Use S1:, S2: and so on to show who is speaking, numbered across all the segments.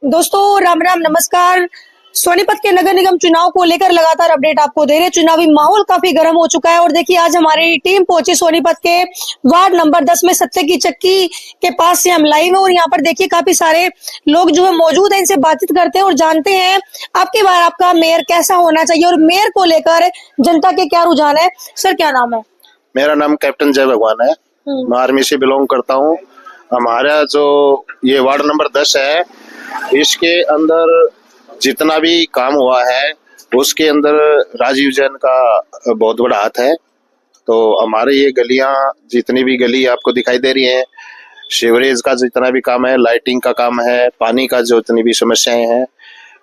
S1: दोस्तों राम राम नमस्कार। सोनीपत के नगर निगम चुनाव को लेकर लगातार अपडेट आपको दे रहे। चुनावी माहौल काफी गर्म हो चुका है और देखिए आज हमारी टीम पहुंची सोनीपत के वार्ड नंबर 10 में सत्य की चक्की के पास से हम लाइव है और यहाँ पर देखिए काफी सारे लोग जो है मौजूद हैं, इनसे बातचीत करते हैं और जानते हैं आपकी बार आपका मेयर कैसा होना चाहिए और मेयर को लेकर जनता के क्या रुझान है। सर क्या नाम है?
S2: मेरा नाम कैप्टन जय भगवान है। मैं आर्मी से बिलोंग करता हूँ। हमारा जो ये वार्ड नंबर 10 है, इसके अंदर जितना भी काम हुआ है उसके अंदर राजीव जैन का बहुत बड़ा हाथ है। तो हमारे ये गलियां, जितनी भी गली आपको दिखाई दे रही हैं, सीवरेज का जितना भी काम है, लाइटिंग का काम है, पानी का जो जितनी भी समस्याएं हैं,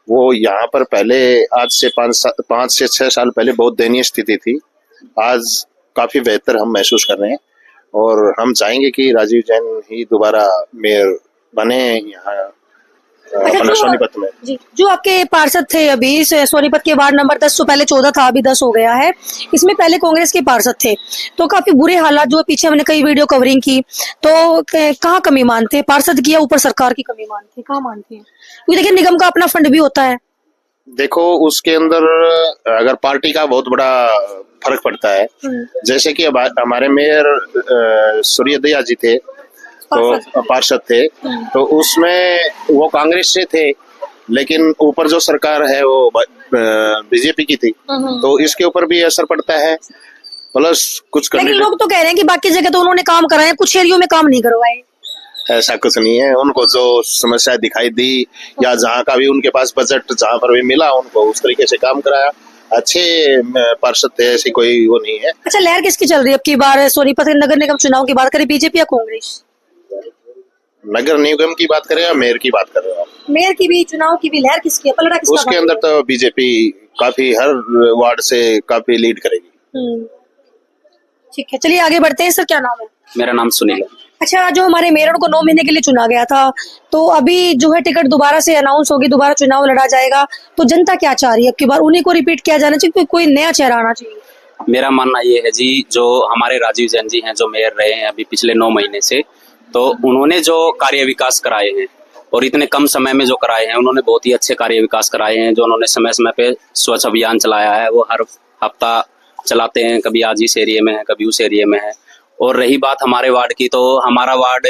S2: वो यहाँ पर पहले आज से 5 से 6 साल पहले बहुत दयनीय स्थिति थी। आज काफी बेहतर हम महसूस कर रहे हैं और हम चाहेंगे कि राजीव जैन ही दोबारा मेयर बने यहाँ अपना सोनीपत में।
S1: जी, जो आपके पार्षद थे अभी सोनीपत के वार्ड नंबर 10, तो पहले 14 था, अभी 10 हो गया है। इसमें पहले कांग्रेस के पार्षद थे, तो काफी बुरे हालात जो पीछे हमने कई वीडियो कवरिंग की, तो कहाँ कमी मानते हैं? पार्षद की या ऊपर सरकार की कमी मानते हैं? कहाँ मानते हैं? क्योंकि देखिए निगम का अपना फंड भी होता है।
S2: देखो उसके अंदर अगर पार्टी का बहुत बड़ा फर्क पड़ता है। जैसे कि हमारे मेयर सूर्यदया जी थे, तो पार्षद थे, तो उसमें वो कांग्रेस से थे, लेकिन ऊपर जो सरकार है वो बीजेपी की थी, तो इसके ऊपर भी असर पड़ता है। प्लस कुछ
S1: लेकिन लोग तो कह रहे हैं कि बाकी जगह तो उन्होंने काम कराए, कुछ एरियो में काम नहीं करवाए।
S2: ऐसा कुछ नहीं है। उनको जो समस्या दिखाई दी या जहाँ का भी उनके पास बजट जहाँ पर भी मिला, उनको उस तरीके से काम कराया। अच्छे पार्षद थे, ऐसी कोई वो नहीं है। अच्छा,
S1: लहर किसकी चल रही है अब की बार सोनीपत नगर निगम चुनाव की बात करें, बीजेपी या कांग्रेस?
S2: नगर निगम की बात करें या मेयर की बात कर रहे हो?
S1: मेयर की भी, चुनाव की भी, लहर किसकी है? पलड़ा किसका?
S2: उसके अंदर तो बीजेपी काफी हर वार्ड से काफी लीड करेगी।
S1: ठीक है, चलिए आगे बढ़ते हैं। सर क्या नाम है?
S3: मेरा नाम सुनील है।
S1: अच्छा, जो हमारे मेयर को 9 महीने के लिए चुना गया था, तो अभी जो है टिकट दोबारा से अनाउंस होगी, दोबारा चुनाव लड़ा जाएगा, तो जनता क्या चाह रही है? अब की बार उन्हीं को रिपीट किया जाना चाहिए, कोई नया चेहरा आना चाहिए?
S3: मेरा मानना ये है जी, जो हमारे राजीव जैन जी हैं, जो मेयर रहे हैं अभी पिछले 9 महीने से, तो उन्होंने जो कार्य विकास कराए हैं और इतने कम समय में जो कराए हैं, उन्होंने बहुत ही अच्छे कार्य विकास कराए हैं। जो उन्होंने समय समय पे स्वच्छ अभियान चलाया है, वो हर हफ्ता चलाते हैं, कभी आज इस एरिया में है, कभी उस एरिया में है। और रही बात हमारे वार्ड की, तो हमारा वार्ड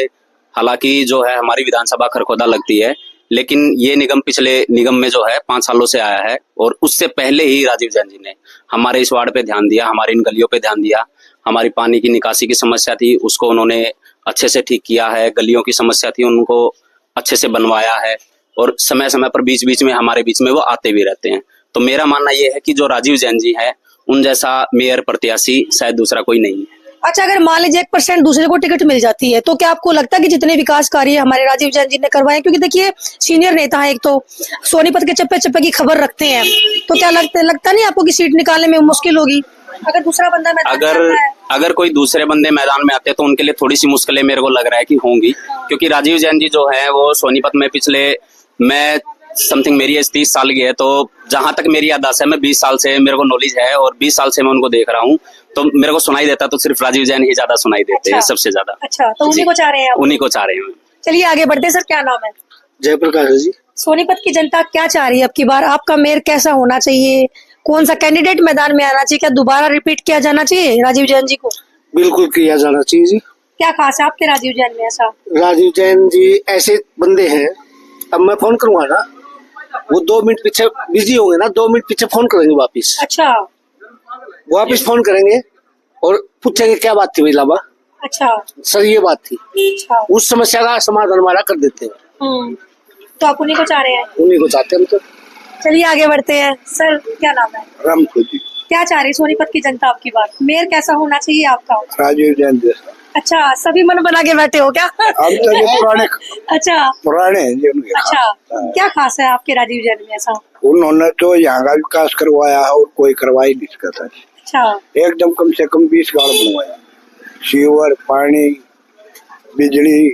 S3: हालांकि जो है हमारी विधानसभा खरखोदा लगती है, लेकिन ये निगम पिछले निगम में जो है 5 सालों से आया है और उससे पहले ही राजीव जैन जी ने हमारे इस वार्ड पे ध्यान दिया, हमारी इन गलियों पे ध्यान दिया। हमारी पानी की निकासी की समस्या थी, उसको उन्होंने अच्छे से ठीक किया है। गलियों की समस्या थी, उनको अच्छे से बनवाया है और समय समय पर बीच बीच में हमारे बीच में वो आते भी रहते हैं। तो मेरा मानना ये है कि जो राजीव जैन जी है, उन जैसा मेयर प्रत्याशी शायद दूसरा कोई नहीं है।
S1: अच्छा, अगर मान लीजिए 1% दूसरे को टिकट मिल जाती है, तो क्या आपको लगता है कि जितने विकास कार्य हमारे राजीव जैन जी ने करवाए, क्योंकि देखिए सीनियर नेता है, एक तो सोनीपत के चप्पे चप्पे की खबर रखते हैं, तो क्या लगता नहीं आपको कि सीट निकालने में मुश्किल होगी अगर दूसरा बंदा
S3: अगर कोई दूसरे बंदे मैदान में आते हैं, तो उनके लिए थोड़ी सी मुश्किलें मेरे को लग रहा है कि होंगी, क्योंकि राजीव जैन जी जो है वो सोनीपत में मैं समथिंग मेरी एज 30 साल की है, तो जहां तक मेरी याददाश्त है, मैं 20 साल से मेरे को नॉलेज है और 20 साल से मैं उनको देख रहा हूँ, तो मेरे को सुनाई देता तो सिर्फ राजीव जैन ही ज्यादा सुनाई देते हैं, सबसे ज्यादा।
S1: अच्छा, तो उन्हीं को चाह रहे हैं?
S3: उन्हीं को चाह रहे हैं।
S1: चलिए आगे बढ़ते हैं। सर क्या नाम है?
S2: जयप्रकाश जी।
S1: सोनीपत की जनता क्या चाह रही है अब की बार? आपका मेयर कैसा होना चाहिए? कौन सा कैंडिडेट मैदान में आना चाहिए? क्या दोबारा रिपीट किया जाना चाहिए राजीव जैन जी को?
S4: बिल्कुल किया जाना चाहिए जी।
S1: क्या खास है आपके राजीव जैन में ऐसा?
S4: राजीव जैन जी ऐसे बंदे हैं, अब मैं फोन करूंगा ना, वो 2 मिनट पीछे बिजी होंगे ना, 2 मिनट पीछे फोन करेंगे वापिस।
S1: अच्छा,
S4: वापिस फोन करेंगे और पूछेंगे क्या बात थी भाई लाबा।
S1: अच्छा
S4: सर ये बात थी।
S1: अच्छा,
S4: उस समस्या का समाधान हमारा कर देते हैं।
S1: तो आप उन्हीं को चाह रहे हैं?
S4: उन्हीं को चाहते हैं हम तो।
S1: चलिए आगे बढ़ते हैं। सर क्या नाम है?
S4: रामपुर जी।
S1: क्या चाह रही सोनीपत की जनता आपकी बार? मेयर कैसा होना चाहिए आपका?
S4: राजीव जैन जैसा।
S1: अच्छा, सभी मन बना के बैठे हो क्या?
S4: हम तो ये पुराने
S1: अच्छा
S4: पुराने हैं जी उनके।
S1: अच्छा, क्या खास है आपके राजीव जैन में ऐसा?
S4: उन्होंने तो यहाँ का विकास करवाया और कोई करवाई नहीं सकता।
S1: अच्छा,
S4: एकदम कम से कम 20 गाँव बनवाया, सीवर, पानी, बिजली,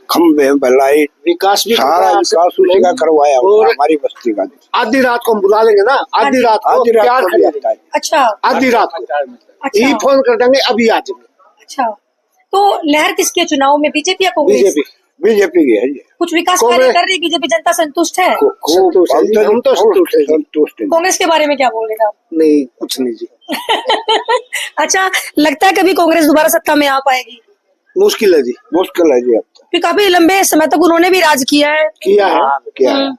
S4: खम्बे, लाइट, विकास भी सारा विकास उसी का करवाया और हमारी बस्ती का। आधी रात को हम बुला लेंगे ना, आधी रात को प्यार कर देता है।
S1: अच्छा,
S4: आधी रात को ये फोन कर देंगे, अभी आ जाएंगे।
S1: अच्छा, तो लहर किसके चुनाव में, बीजेपी या कांग्रेस?
S4: बीजेपी की है जी।
S1: कुछ विकास कार्य कर रही बीजेपी, जनता संतुष्ट है?
S4: हम तो संतुष्ट हैं।
S1: कांग्रेस के बारे में क्या बोल रहे थे आप?
S4: नहीं, कुछ नहीं जी।
S1: अच्छा, लगता है कभी कांग्रेस दोबारा सत्ता में आ पाएगी?
S4: मुश्किल है जी, मुश्किल है जी। अब तो
S1: फिर काफी लंबे समय तक उन्होंने भी राज किया है।
S4: किया है।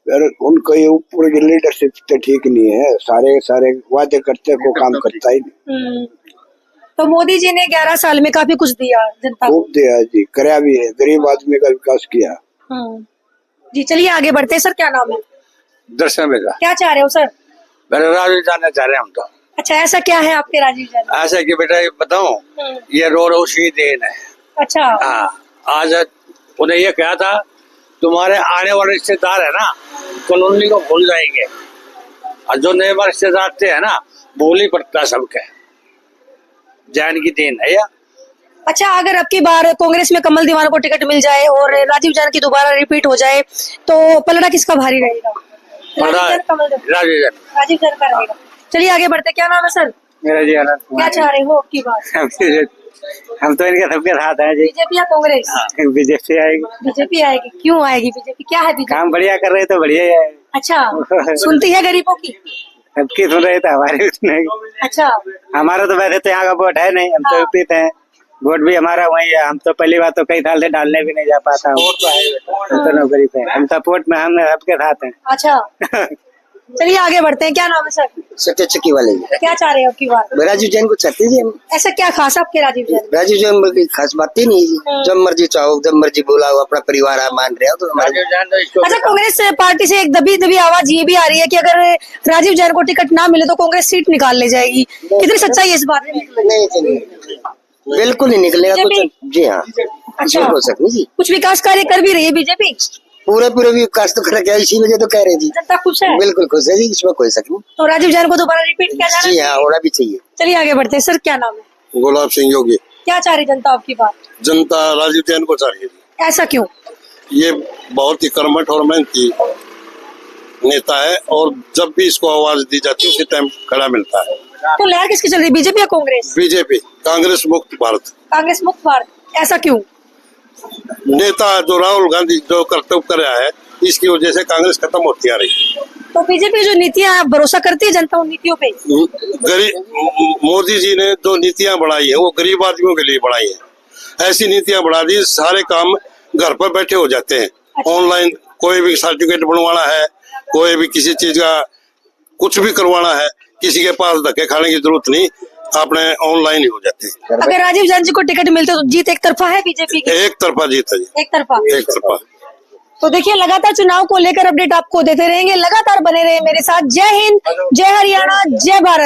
S4: यार उनका ये ऊपर की लीडरशिप तो ठीक नहीं है, सारे वादे करते को काम करता ही नहीं।
S1: तो मोदी जी ने 11 साल में काफी कुछ दिया जनता को।
S4: खूब दिया जी, कराया भी है, गरीब आदमी का विकास किया।
S1: जी चलिए आगे बढ़ते हैं। सर क्या नाम है?
S4: दर्शन बेटा।
S1: क्या चाह रहे हो सर?
S4: मेरा राजीव जानना चाह रहे हैं हम तो।
S1: अच्छा, ऐसा क्या है आपके राजीव जान?
S4: ऐसा कि बेटा ये बताऊं, ये रो उसी देन है।
S1: अच्छा।
S4: हाँ, आज उन्हें ये कहा था तुम्हारे आने वाले रिश्तेदार है ना, कॉलोनी को भूल जाएंगे, और जो नए रिश्तेदार थे है ना, भूल ही पड़ता सबके। जान की देन है या? अच्छा,
S1: अगर अब की बार कांग्रेस में कमल दीवान को टिकट मिल जाए और राजीव जान की दोबारा रिपीट हो जाए तो पलड़ा किसका भारी रहेगा? राजीव जान का रहेगा। चलिए आगे बढ़ते। क्या नाम है सर?
S4: मेरा जी आनंद।
S1: क्या चाह रहे हो आपकी बात?
S4: हम तो इनके सबके साथ हैं जी।
S1: बीजेपी या कांग्रेस?
S4: बीजेपी आएगी।
S1: बीजेपी आएगी। क्यों आएगी बीजेपी? क्या है बीजेपी?
S4: काम बढ़िया कर रहे तो बढ़िया ही है।
S1: अच्छा, सुनती है गरीबों की?
S4: सबकी सुन रहे थे, हमारी नहीं।
S1: अच्छा,
S4: हमारा तो वैसे तो यहाँ का वोट है नहीं, हम तो यूपी थे, वोट भी हमारा वही है। हम तो पहली बार तो कई साल से डालने भी नहीं जा पाता हूँ, हम तो नौकरी पे। हम सपोर्ट में हम सबके साथ हैं।
S1: अच्छा चलिए आगे बढ़ते हैं। क्या नाम है सर?
S5: सत्य चक्की वाले।
S1: क्या चाह रहे हो आपकी बात?
S5: राजीव जैन को चाहते जी हम।
S1: ऐसा क्या खास आपके राजीव जैन?
S5: राजीव जैन में कोई खास बात ही नहीं जी, जब मर्जी चाहो जब मर्जी बुलाओ, अपना परिवार आप मान रहे हो तो हमारे।
S1: अच्छा, कांग्रेस पार्टी से एक दबी आवाज ये भी आ रही है कि अगर राजीव जैन को टिकट ना मिले तो कांग्रेस सीट निकाल ले जाएगी। कितनी सच्चाई है इस बात में?
S5: नहीं जी, बिल्कुल नहीं निकलेगा कुछ जी। हाँ, कुछ नहीं हो सकती जी।
S1: कुछ विकास कार्य कर भी रही है बीजेपी?
S5: पूरे विकास तो कर रखा है, इसी वजह तो कह रहे जी।
S1: जनता खुश है?
S5: बिल्कुल खुश है जी, इसमें कोई शक नहीं।
S1: तो राजीव जैन को दोबारा रिपीट किया जाना?
S5: जी हाँ, होना भी चाहिए।
S1: चलिए आगे बढ़ते हैं। सर क्या नाम है?
S2: गुलाब सिंह योगी।
S1: क्या चाह रही जनता आपकी बात?
S2: जनता राजीव जैन को चाह रही है।
S1: ऐसा क्यों?
S2: ये बहुत ही कर्मठ और मेहनती नेता है, और जब भी इसको आवाज दी जाती है उसी टाइम खड़ा मिलता है।
S1: तो लहर किसकी चल रही है, बीजेपी या कांग्रेस?
S2: बीजेपी, कांग्रेस मुक्त भारत।
S1: कांग्रेस मुक्त भारत, ऐसा क्यों?
S2: नेता जो राहुल गांधी जो कर्तव्य कर रहा है, इसकी वजह से कांग्रेस खत्म होती आ रही है।
S1: तो बीजेपी की जो नीतियां, भरोसा करती है जनता उन नीतियों पे?
S2: गरीब मोदी जी ने जो नीतियां बढ़ाई है वो गरीब आदमियों के लिए बढ़ाई है। ऐसी नीतियां बढ़ा दी, सारे काम घर पर बैठे हो जाते हैं।
S1: अच्छा।
S2: ऑनलाइन कोई भी सर्टिफिकेट बनवाना है, कोई भी किसी चीज का कुछ भी करवाना है, किसी के पास धक्के खाने की जरूरत नहीं, अपने ऑनलाइन ही हो जाते हैं।
S1: अगर राजीव जान जी को टिकट मिलते तो जीत एक तरफा है बीजेपी की?
S2: एक तरफा जीत है जी,
S1: एक तरफा।
S2: एक तरफा।
S1: तो देखिए, लगातार चुनाव को लेकर अपडेट आपको देते रहेंगे, लगातार बने रहे मेरे साथ। जय हिंद, जय हरियाणा, जय भारत।